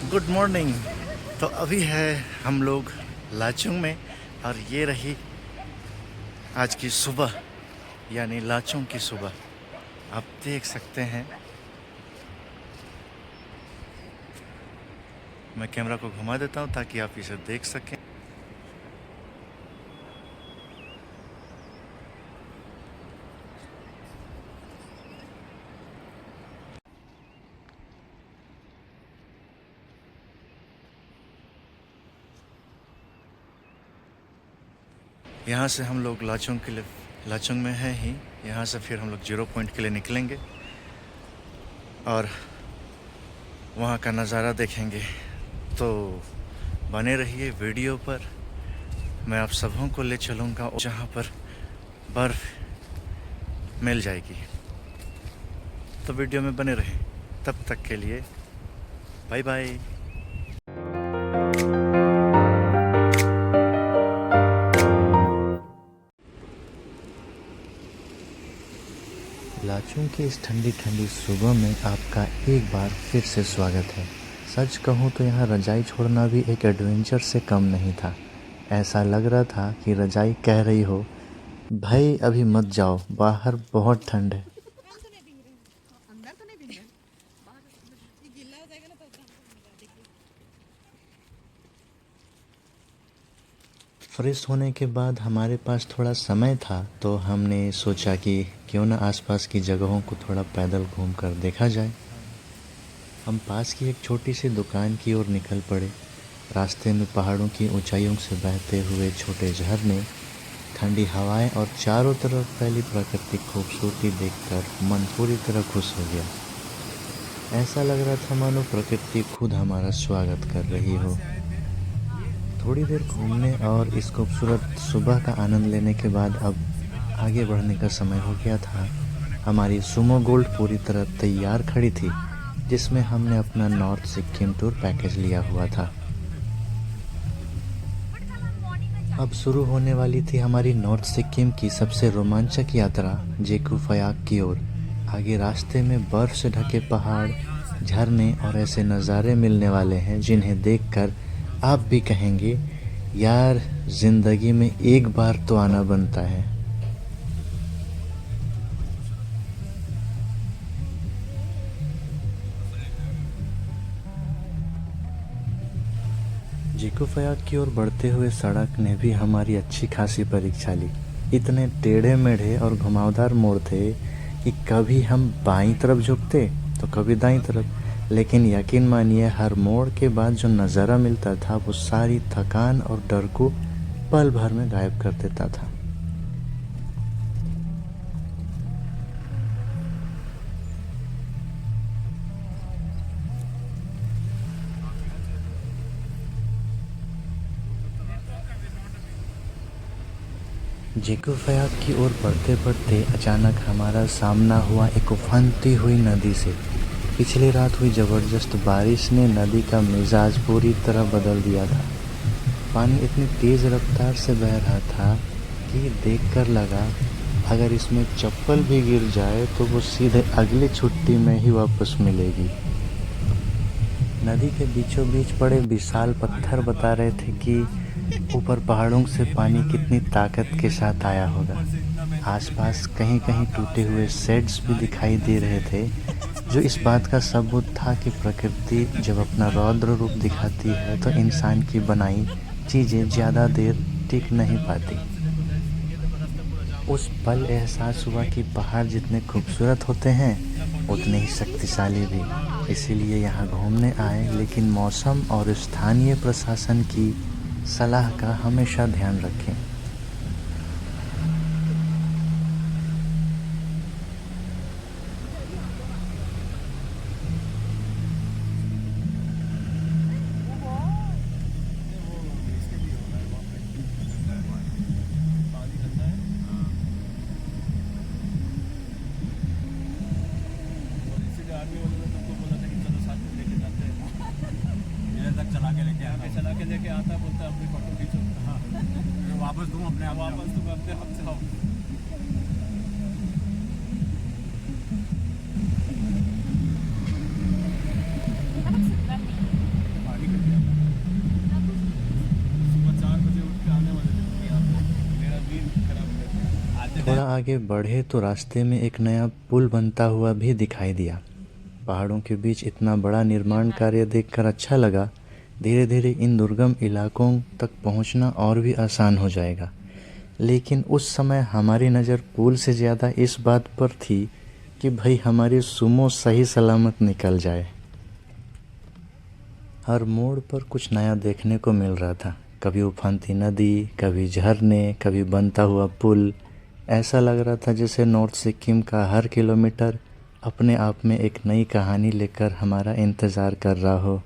Good morning. तो अभी है हम लोग लाचुंग में और ये रही आज की सुबह, यानी लाचुंग की सुबह। आप देख सकते हैं, मैं कैमरा को घुमा देता हूँ ताकि आप इसे देख सकें। यहाँ से हम लोग लाचुंग के लिए, लाचुंग में है ही, यहाँ से फिर हम लोग 0 पॉइंट के लिए निकलेंगे और वहाँ का नज़ारा देखेंगे। तो बने रहिए वीडियो पर, मैं आप सबों को ले चलूँगा जहाँ पर बर्फ़ मिल जाएगी। तो वीडियो में बने रहें, तब तक के लिए बाय बाय। लाचुंग की इस ठंडी ठंडी सुबह में आपका एक बार फिर से स्वागत है। सच कहूँ तो यहाँ रजाई छोड़ना भी एक एडवेंचर से कम नहीं था। ऐसा लग रहा था कि रजाई कह रही हो, भाई अभी मत जाओ, बाहर बहुत ठंड है। फ्रेश होने के बाद हमारे पास थोड़ा समय था, तो हमने सोचा कि क्यों ना आसपास की जगहों को थोड़ा पैदल घूम कर देखा जाए। हम पास की एक छोटी सी दुकान की ओर निकल पड़े। रास्ते में पहाड़ों की ऊंचाइयों से बहते हुए छोटे झरने, ठंडी हवाएं और चारों तरफ फैली प्राकृतिक खूबसूरती देखकर मन पूरी तरह खुश हो गया। ऐसा लग रहा था मानो प्रकृति खुद हमारा स्वागत कर रही हो। थोड़ी देर घूमने और इस खूबसूरत सुबह का आनंद लेने के बाद अब आगे बढ़ने का समय हो गया था। हमारी सुमो गोल्ड पूरी तरह तैयार खड़ी थी, जिसमें हमने अपना नॉर्थ सिक्किम टूर पैकेज लिया हुआ था। अब शुरू होने वाली थी हमारी नॉर्थ सिक्किम की सबसे रोमांचक यात्रा जेकू फयाक की ओर। आगे रास्ते में बर्फ से ढके पहाड़, झरने और ऐसे नज़ारे मिलने वाले हैं जिन्हें देखकर आप भी कहेंगे, यार जिंदगी में एक बार तो आना बनता है। जेकू फयाक की ओर बढ़ते हुए सड़क ने भी हमारी अच्छी खासी परीक्षा ली। इतने टेढ़े मेढ़े और घुमावदार मोड़ थे कि कभी हम बाईं तरफ झुकते तो कभी दाईं तरफ, लेकिन यकीन मानिए हर मोड़ के बाद जो नज़ारा मिलता था वो सारी थकान और डर को पल भर में गायब कर देता था। जेकू फयाक की ओर बढ़ते बढ़ते अचानक हमारा सामना हुआ एक उफनती हुई नदी से। पिछली रात हुई ज़बरदस्त बारिश ने नदी का मिजाज पूरी तरह बदल दिया था। पानी इतनी तेज़ रफ्तार से बह रहा था कि देखकर लगा अगर इसमें चप्पल भी गिर जाए तो वो सीधे अगली छुट्टी में ही वापस मिलेगी। नदी के बीचों बीच पड़े विशाल पत्थर बता रहे थे कि ऊपर पहाड़ों से पानी कितनी ताकत के साथ आया होगा। आसपास कहीं कहीं टूटे हुए शेड्स भी दिखाई दे रहे थे, जो इस बात का सबूत था कि प्रकृति जब अपना रौद्र रूप दिखाती है तो इंसान की बनाई चीज़ें ज़्यादा देर टिक नहीं पाती। उस पल एहसास हुआ कि पहाड़ जितने खूबसूरत होते हैं उतने ही शक्तिशाली भी। इसीलिए यहाँ घूमने आए, लेकिन मौसम और स्थानीय प्रशासन की सलाह का हमेशा ध्यान रखें। चला के लेके आता बोलता अपनी फोटो खींचो। हाँ वापस दूँ अपने आप, वापस दूँ अपने आप से। आओ थोड़ा आगे बढ़े तो रास्ते में एक नया पुल बनता हुआ भी दिखाई दिया। पहाड़ों के बीच इतना बड़ा निर्माण कार्य देखकर अच्छा लगा। धीरे धीरे इन दुर्गम इलाकों तक पहुंचना और भी आसान हो जाएगा। लेकिन उस समय हमारी नज़र पुल से ज़्यादा इस बात पर थी कि भाई हमारी सुमो सही सलामत निकल जाए। हर मोड़ पर कुछ नया देखने को मिल रहा था। कभी उफनती नदी, कभी झरने, कभी बनता हुआ पुल। ऐसा लग रहा था जैसे नॉर्थ सिक्किम का हर किलोमीटर अपने आप में एक नई कहानी लेकर हमारा इंतज़ार कर रहा हो।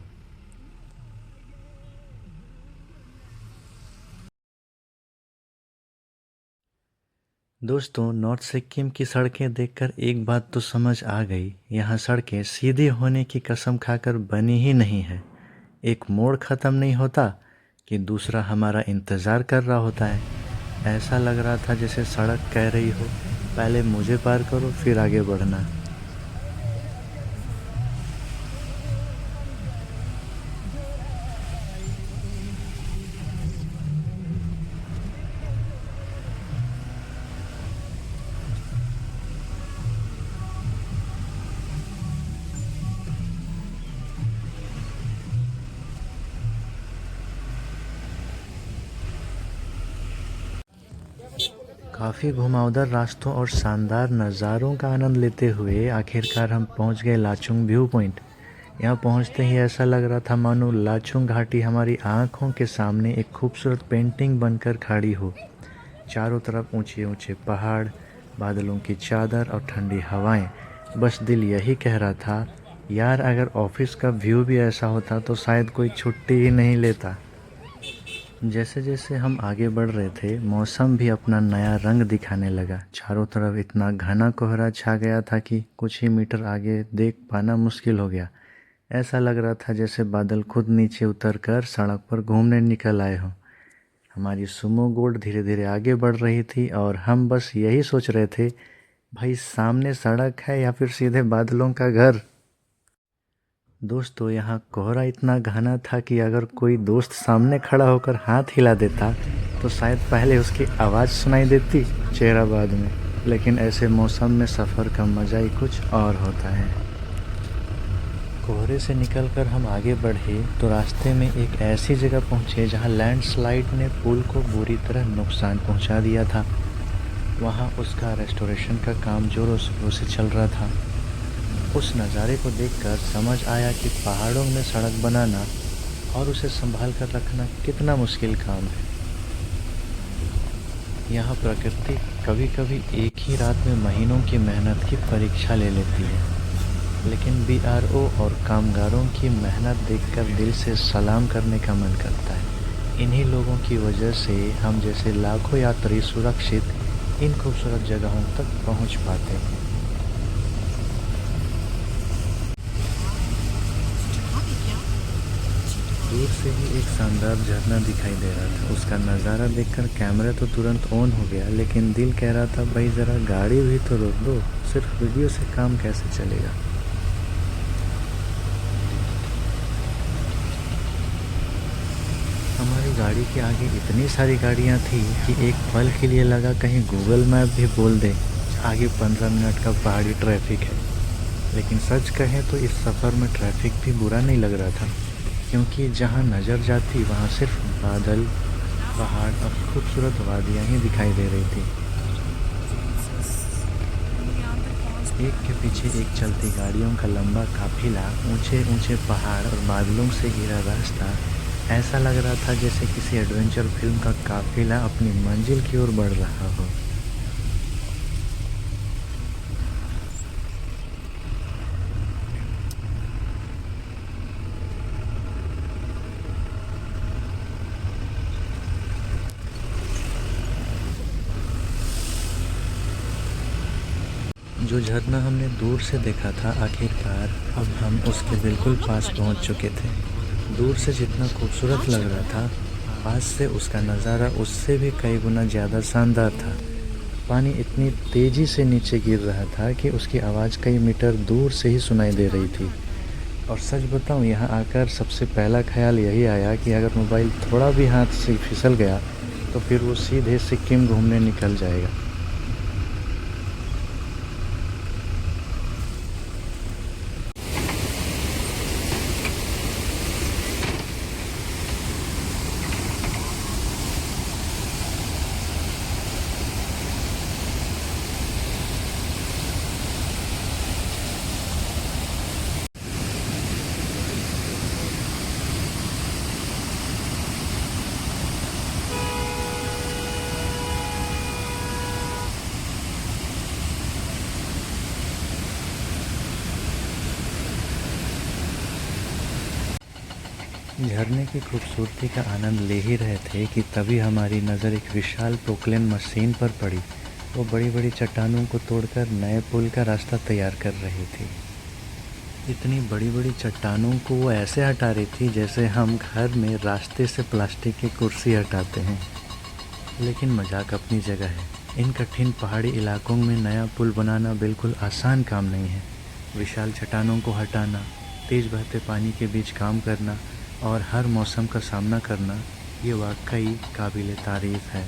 दोस्तों, नॉर्थ सिक्किम की सड़कें देखकर एक बात तो समझ आ गई, यहाँ सड़कें सीधी होने की कसम खाकर बनी ही नहीं है। एक मोड़ ख़त्म नहीं होता कि दूसरा हमारा इंतज़ार कर रहा होता है। ऐसा लग रहा था जैसे सड़क कह रही हो, पहले मुझे पार करो फिर आगे बढ़ना। काफ़ी घुमावदार रास्तों और शानदार नज़ारों का आनंद लेते हुए आखिरकार हम पहुंच गए लाचुंग व्यू पॉइंट। यहाँ पहुंचते ही ऐसा लग रहा था मानो लाचुंग घाटी हमारी आंखों के सामने एक खूबसूरत पेंटिंग बनकर खड़ी हो। चारों तरफ ऊंचे ऊंचे पहाड़, बादलों की चादर और ठंडी हवाएं। बस दिल यही कह रहा था, यार अगर ऑफिस का व्यू भी ऐसा होता तो शायद कोई छुट्टी ही नहीं लेता। जैसे जैसे हम आगे बढ़ रहे थे, मौसम भी अपना नया रंग दिखाने लगा। चारों तरफ इतना घना कोहरा छा गया था कि कुछ ही मीटर आगे देख पाना मुश्किल हो गया। ऐसा लग रहा था जैसे बादल खुद नीचे उतरकर सड़क पर घूमने निकल आए हों। हमारी सुमो गोल्ड धीरे धीरे आगे बढ़ रही थी और हम बस यही सोच रहे थे, भाई सामने सड़क है या फिर सीधे बादलों का घर। दोस्तों, यहाँ कोहरा इतना घना था कि अगर कोई दोस्त सामने खड़ा होकर हाथ हिला देता तो शायद पहले उसकी आवाज़ सुनाई देती, चेहरा बाद में। लेकिन ऐसे मौसम में सफ़र का मज़ा ही कुछ और होता है। कोहरे से निकलकर हम आगे बढ़े तो रास्ते में एक ऐसी जगह पहुँचे जहाँ लैंडस्लाइड ने पुल को बुरी तरह नुकसान पहुँचा दिया था। वहाँ उसका रेस्टोरेशन का काम जोरों शोरों से चल रहा था। उस नज़ारे को देखकर समझ आया कि पहाड़ों में सड़क बनाना और उसे संभाल कर रखना कितना मुश्किल काम है। यहाँ प्रकृति कभी कभी एक ही रात में महीनों की मेहनत की परीक्षा ले लेती है। लेकिन बीआरओ और कामगारों की मेहनत देखकर दिल से सलाम करने का मन करता है। इन्हीं लोगों की वजह से हम जैसे लाखों यात्री सुरक्षित इन खूबसूरत जगहों तक पहुँच पाते हैं। दूर से ही एक शानदार झरना दिखाई दे रहा था। उसका नज़ारा देखकर कैमरा तो तुरंत ऑन हो गया, लेकिन दिल कह रहा था भाई ज़रा गाड़ी भी तो रोक दो, सिर्फ वीडियो से काम कैसे चलेगा। हमारी गाड़ी के आगे इतनी सारी गाड़ियाँ थी कि एक पल के लिए लगा कहीं गूगल मैप भी बोल दे आगे 15 मिनट का पहाड़ी ट्रैफिक है। लेकिन सच कहें तो इस सफ़र में ट्रैफिक भी बुरा नहीं लग रहा था, क्योंकि जहाँ नज़र जाती वहाँ सिर्फ बादल, पहाड़ और खूबसूरत वादियाँ ही दिखाई दे रही थी। एक के पीछे एक चलती गाड़ियों का लंबा काफिला, ऊंचे ऊंचे पहाड़ और बादलों से घिरा रास्ता। ऐसा लग रहा था जैसे किसी एडवेंचर फिल्म का काफिला अपनी मंजिल की ओर बढ़ रहा हो। जो झरना हमने दूर से देखा था, आखिरकार अब हम उसके बिल्कुल पास पहुंच चुके थे। दूर से जितना खूबसूरत लग रहा था, पास से उसका नज़ारा उससे भी कई गुना ज़्यादा शानदार था। पानी इतनी तेज़ी से नीचे गिर रहा था कि उसकी आवाज़ कई मीटर दूर से ही सुनाई दे रही थी। और सच बताऊं, यहाँ आकर सबसे पहला ख्याल यही आया कि अगर मोबाइल थोड़ा भी हाथ से फिसल गया तो फिर वो सीधे सिक्किम घूमने निकल जाएगा। झरने की खूबसूरती का आनंद ले ही रहे थे कि तभी हमारी नज़र एक विशाल पोकलेन मशीन पर पड़ी। वो बड़ी बड़ी चट्टानों को तोड़कर नए पुल का रास्ता तैयार कर रही थी। इतनी बड़ी बड़ी चट्टानों को वो ऐसे हटा रही थी जैसे हम घर में रास्ते से प्लास्टिक की कुर्सी हटाते हैं। लेकिन मजाक अपनी जगह है। इन कठिन पहाड़ी इलाकों में नया पुल बनाना बिल्कुल आसान काम नहीं है। विशाल चट्टानों को हटाना, तेज बहते पानी के बीच काम करना और हर मौसम का सामना करना, ये वाकई काबिल तारीफ़ है।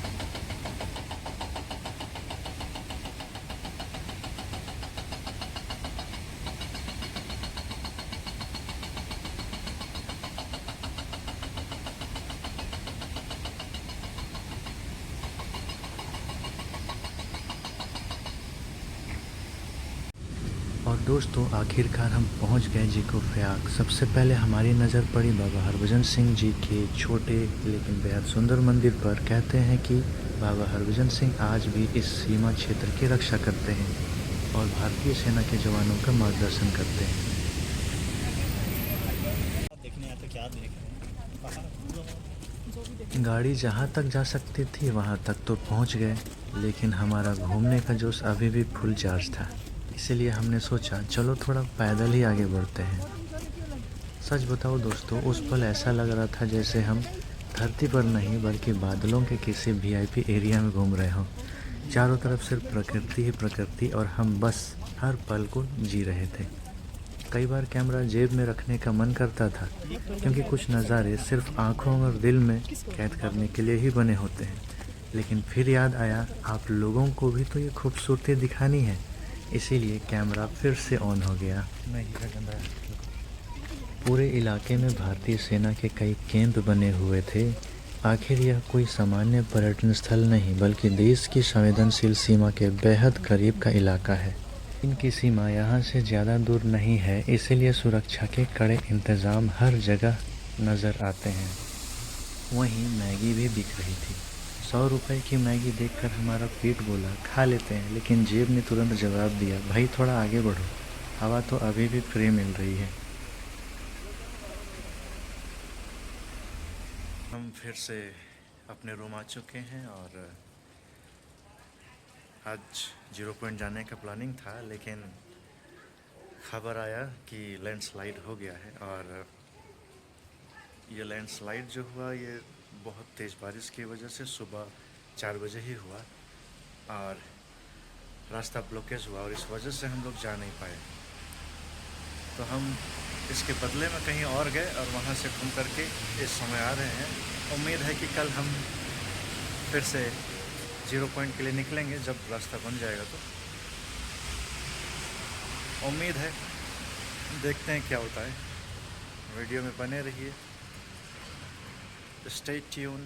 और दोस्तों, आखिरकार हम पहुंच गए जीको फ़याक। सबसे पहले हमारी नज़र पड़ी बाबा हरभजन सिंह जी के छोटे लेकिन बेहद सुंदर मंदिर पर। कहते हैं कि बाबा हरभजन सिंह आज भी इस सीमा क्षेत्र की रक्षा करते हैं और भारतीय सेना के जवानों का मार्गदर्शन करते हैं। देखने आते क्या देख रहे हैं। गाड़ी जहाँ तक जा सकती थी वहाँ तक तो पहुँच गए, लेकिन हमारा घूमने का जोश अभी भी फुल चार्ज था। इसीलिए हमने सोचा चलो थोड़ा पैदल ही आगे बढ़ते हैं। सच बताओ दोस्तों, उस पल ऐसा लग रहा था जैसे हम धरती पर नहीं बल्कि बादलों के किसी VIP एरिया में घूम रहे हों। चारों तरफ सिर्फ प्रकृति ही प्रकृति और हम बस हर पल को जी रहे थे। कई बार कैमरा जेब में रखने का मन करता था, क्योंकि कुछ नज़ारे सिर्फ आँखों और दिल में कैद करने के लिए ही बने होते हैं। लेकिन फिर याद आया, आप लोगों को भी तो ये खूबसूरती दिखानी है, इसीलिए कैमरा फिर से ऑन हो गया। पूरे इलाके में भारतीय सेना के कई केंद्र बने हुए थे। आखिर यह कोई सामान्य पर्यटन स्थल नहीं बल्कि देश की संवेदनशील सीमा के बेहद करीब का इलाका है। इनकी सीमा यहाँ से ज़्यादा दूर नहीं है, इसीलिए सुरक्षा के कड़े इंतज़ाम हर जगह नज़र आते हैं। वहीं मैगी भी बिक रही थी। 100 रुपए की मैगी देखकर हमारा पेट बोला खा लेते हैं, लेकिन जेब ने तुरंत जवाब दिया, भाई थोड़ा आगे बढ़ो, हवा तो अभी भी फ्री मिल रही है। हम फिर से अपने रूम आ चुके हैं और आज 0 पॉइंट जाने का प्लानिंग था, लेकिन खबर आया कि लैंडस्लाइड हो गया है। और ये लैंडस्लाइड जो हुआ ये बहुत तेज़ बारिश की वजह से सुबह 4 बजे ही हुआ और रास्ता ब्लॉकेज हुआ और इस वजह से हम लोग जा नहीं पाए। तो हम इसके बदले में कहीं और गए और वहाँ से घूम करके इस समय आ रहे हैं। उम्मीद है कि कल हम फिर से 0 पॉइंट के लिए निकलेंगे जब रास्ता बन जाएगा। तो उम्मीद है, देखते हैं क्या होता है। वीडियो में बने रहिए, स्टे ट्यून।